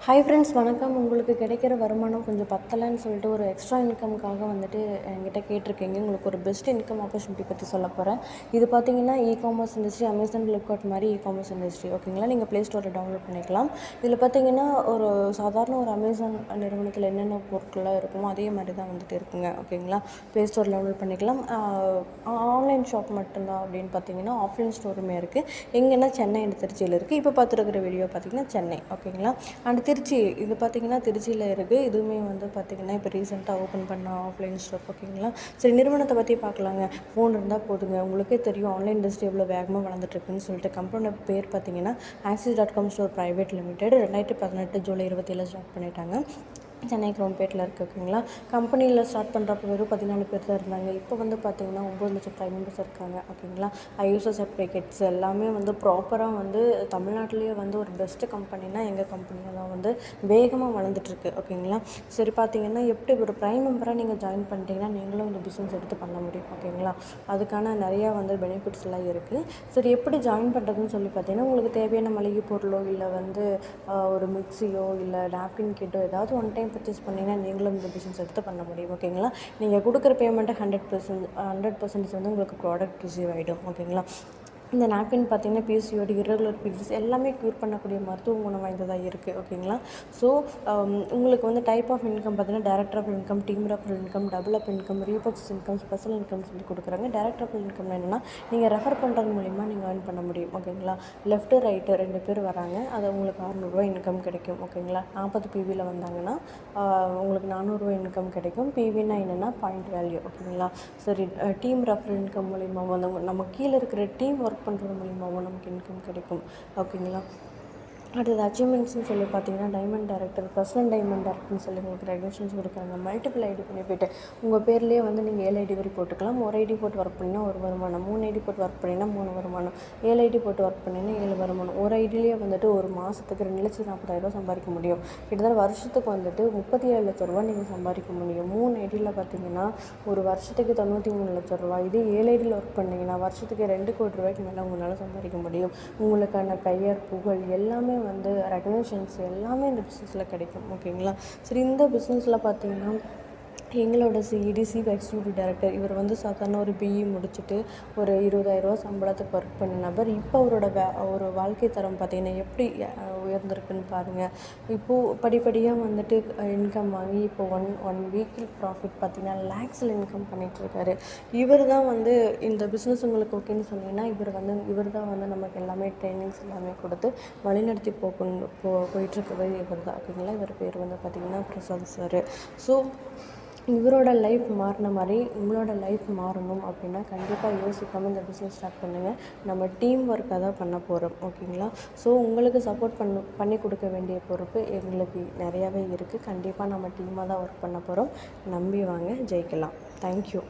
Hi friends, வணக்கம். உங்களுக்கு கிடைக்கிற வருமானம் கொஞ்சம் பத்தலைன்னு சொல்லிட்டு ஒரு எக்ஸ்ட்ரா இன்கம்க்காக வந்துட்டு என்கிட்ட கேட்டிருக்கீங்க. உங்களுக்கு ஒரு பெஸ்ட் இன்கம் ஆப்பர்ச்சுனிட்டி பற்றி சொல்ல போகிறேன். இது பார்த்தீங்கன்னா காமர்ஸ் இண்டஸ்ட்ரி, அமேசான், ஃப்ளிப்கார்ட் மாதிரி காமர்ஸ் இண்டஸ்ட்ரி. ஓகேங்களா? நீங்கள் ப்ளே ஸ்டோரில் டவுன்லோட் பண்ணிக்கலாம். இதில் பார்த்தீங்கன்னா ஒரு சாதாரண ஒரு அமேசான் நிறுவனத்தில் என்னென்ன பொருட்கள்லாம் இருக்குமோ அதே மாதிரி தான் வந்துட்டு இருக்குங்க. ஓகேங்களா? ப்ளே ஸ்டோரில் டவுன்லோட் பண்ணிக்கலாம். ஆன்லைன் ஷாப் மட்டும்தான் அப்படின்னு பார்த்தீங்கன்னா ஆஃப்லைன் ஸ்டோருமே இருக்குது. எங்கன்னா சென்னை அண்ட் திருச்சியில் இருக்குது. இப்போ பார்த்துருக்கிற வீடியோ பார்த்தீங்கன்னா சென்னை. ஓகேங்களா? அண்ட் திருச்சி இது பார்த்திங்கன்னா திருச்சியில் இருக்குது. இதுவுமே வந்து பார்த்திங்கன்னா இப்போ ரீசெண்டாக ஓப்பன் பண்ண ஆஃப்லைன் ஸ்டோர். ஓகேங்களா? சரி, நிறுவனத்தை பற்றி பார்க்கலாங்க. ஃபோன் இருந்தால் போதுங்க. உங்களுக்கே தெரியும் ஆன்லைன் இண்டஸ்ட்ரி எவ்வளோ வேகமாக வளர்ந்துட்டுருக்குன்னு சொல்லிட்டு. கம்பெனியோட பேர் பார்த்திங்கன்னா Axis.com store private limited. 2018 July 27 start பண்ணிட்டாங்க. சென்னை குரோம்பேட்டில் இருக்குது. ஓகேங்களா? கம்பெனியில் ஸ்டார்ட் பண்ணுறப்ப வெறும் 14 பேர் தான் இருந்தாங்க. இப்போ வந்து பார்த்திங்கன்னா 9 லட்சம் ப்ரைம் மெம்பர்ஸ் இருக்காங்க. ஓகேங்களா? ஐஎஸ்ஓ சர்டிஃபிகேட்ஸ் எல்லாமே வந்து ப்ராப்பராக வந்து தமிழ்நாட்டிலேயே வந்து ஒரு பெஸ்ட்டு கம்பெனினா எங்கள் கம்பெனியாக தான் வந்து வேகமாக வளர்ந்துட்டுருக்கு. ஓகேங்களா? சரி, பார்த்திங்கன்னா எப்படி ஒரு ப்ரைம் மெம்பராக நீங்கள் ஜாயின் பண்ணிட்டீங்கன்னா நீங்களும் இந்த பிஸ்னஸ் எடுத்து பண்ண முடியும். ஓகேங்களா? அதுக்கான நிறையா வந்து பெனிஃபிட்ஸ் எல்லாம் இருக்குது. சரி, எப்படி ஜாயின் பண்ணுறதுன்னு சொல்லி பார்த்தீங்கன்னா உங்களுக்கு தேவையான மளிகை பொருளோ இல்லை வந்து ஒரு மிக்சியோ இல்லை நாப்கின் கிட்டோ ஏதாவது ஒன் டைம் பர்ச்சேஸ் பண்ணிங்கன்னா நீங்களும் இந்த பிஸ்னஸ் எடுத்து பண்ண முடியும். ஓகேங்களா? நீங்கள் கொடுக்குற பேமெண்ட்டை 100% வந்து உங்களுக்கு ப்ராடக்ட் ரிசீவ் ஆகிடும். ஓகேங்களா? இந்த நாப்கின் பார்த்திங்கன்னா பிசிஓடி, இரெகுலர் பீரியட்ஸ் எல்லாமே க்யூர் பண்ணக்கூடிய மருத்துவ குணம் வாய்ந்ததாக இருக்குது. ஓகேங்களா? ஸோ உங்களுக்கு வந்து டைப் ஆஃப் இன்கம் பார்த்திங்கன்னா director of income, team referral income, double up income, repurchase income, special income சொல்லி கொடுக்குறாங்க. டைரக்டர் ஆஃப் இன்கம் என்னென்னா நீங்கள் ரெஃபர் பண்ணுறது மூலிமா நீங்கள் ஏர்ன் பண்ண முடியும். ஓகேங்களா? லெஃப்ட்டு ரைட்டு 2 பேர் வராங்க. அது உங்களுக்கு 600 இன்கம் கிடைக்கும். ஓகேங்களா? 40 பிவியில் வந்தாங்கன்னா உங்களுக்கு 400 இன்கம் கிடைக்கும். பிவின்னா என்னென்னா பாயிண்ட் வேல்யூ. ஓகேங்களா? சரி, டீம் ரெஃபரல் இன்கம் மூலிமா வந்து நம்ம கீழே இருக்கிற டீம் ஒர்க் பண்ணுறது மூலிமாவும் நமக்கு இன்கம் கிடைக்கும். ஓகேங்களா? அடுத்தது அச்சீவ்மெண்ட்ஸ்னு சொல்லி பார்த்தீங்கன்னா டைமண்ட் டைரக்டர், பர்சனல் டைமண்ட் டைரக்டர்னு சொல்லி உங்களுக்கு ரெகக்னிஷன்ஸ் கொடுக்குறாங்க. Multiple ID benefit. உங்கள் பேர்லேயே வந்து நீங்கள் 7 ஐடி வரை போட்டுக்கலாம். ஒரு ஐடி போட்டு ஒர்க் பண்ணினா ஒரு வருமானம், 3 ஐடி போட்டு ஒர்க் பண்ணினா 3 வருமானம், 7 ஐடி போட்டு ஒர்க் பண்ணினா 7 வருமானம். ஒரு ஐடியிலேயே வந்துட்டு ஒரு மாதத்துக்கு 2,40,000 சம்பாதிக்க முடியும். கிட்டத்தட்ட வருஷத்துக்கு வந்துட்டு 37 லட்ச ரூபா நீங்கள் சம்பாதிக்க முடியும். 3 ஐடியில் பார்த்தீங்கன்னா ஒரு வருஷத்துக்கு 93 லட்ச ரூபா. இதே 7 ஐடியில் ஒர்க் பண்ணிங்கன்னா வருஷத்துக்கு 2 கோடி ரூபாய்க்கு மேலே உங்களால் சம்பாதிக்க முடியும். உங்களுக்கான பெயர் புகழ் எல்லாமே வந்து ரெகக்னிஷன்ஸ் எல்லாமே இந்த பிஸ்னஸில் கிடைக்கும். ஓகேங்களா? சரி, இந்த பிஸ்னஸில் பார்த்தீங்கன்னா எங்களோட சிஇடி சீஃப் எக்ஸிக்யூட்டிவ் டைரக்டர் இவர் வந்து சாதாரண ஒரு பிஇ முடிச்சுட்டு ஒரு 20,000 சம்பளத்துக்கு ஒர்க் பண்ண நபர். இப்போ அவரோட ஒரு வாழ்க்கை தரம் பார்த்திங்கன்னா எப்படி உயர்ந்திருக்குன்னு பாருங்கள். இப்போது படிப்படியாக வந்துட்டு இன்கம் வாங்கி இப்போ ஒன் வீக்கில் ப்ராஃபிட் பார்த்திங்கன்னா லேக்ஸில் இன்கம் பண்ணிகிட்ருக்காரு. இவர் தான் வந்து இந்த பிஸ்னஸ் உங்களுக்கு ஓகேன்னு சொன்னீங்கன்னா இவர் தான் வந்து நமக்கு எல்லாமே ட்ரைனிங்ஸ் எல்லாமே கொடுத்து வழிநடத்தி போயிட்டுருக்கவே இவர் தான். ஓகேங்களா? இவர் பேர் வந்து பார்த்திங்கன்னா பிரசாத் சார். ஸோ இவரோட லைஃப் மாறின மாதிரி உங்களோட லைஃப் மாறணும் அப்படின்னா கண்டிப்பாக யோசிக்காமல் இந்த பிஸ்னஸ் ஸ்டார்ட் பண்ணுங்கள். நம்ம டீம் ஒர்க்காக தான் பண்ண போகிறோம். ஓகேங்களா? ஸோ உங்களுக்கு சப்போர்ட் பண்ணி கொடுக்க வேண்டிய பொறுப்பு எங்களுக்கு நிறையாவே இருக்குது. கண்டிப்பாக நம்ம டீமாக தான் ஒர்க் பண்ண போகிறோம். நம்பி வாங்க, ஜெயிக்கலாம். தேங்க்யூ.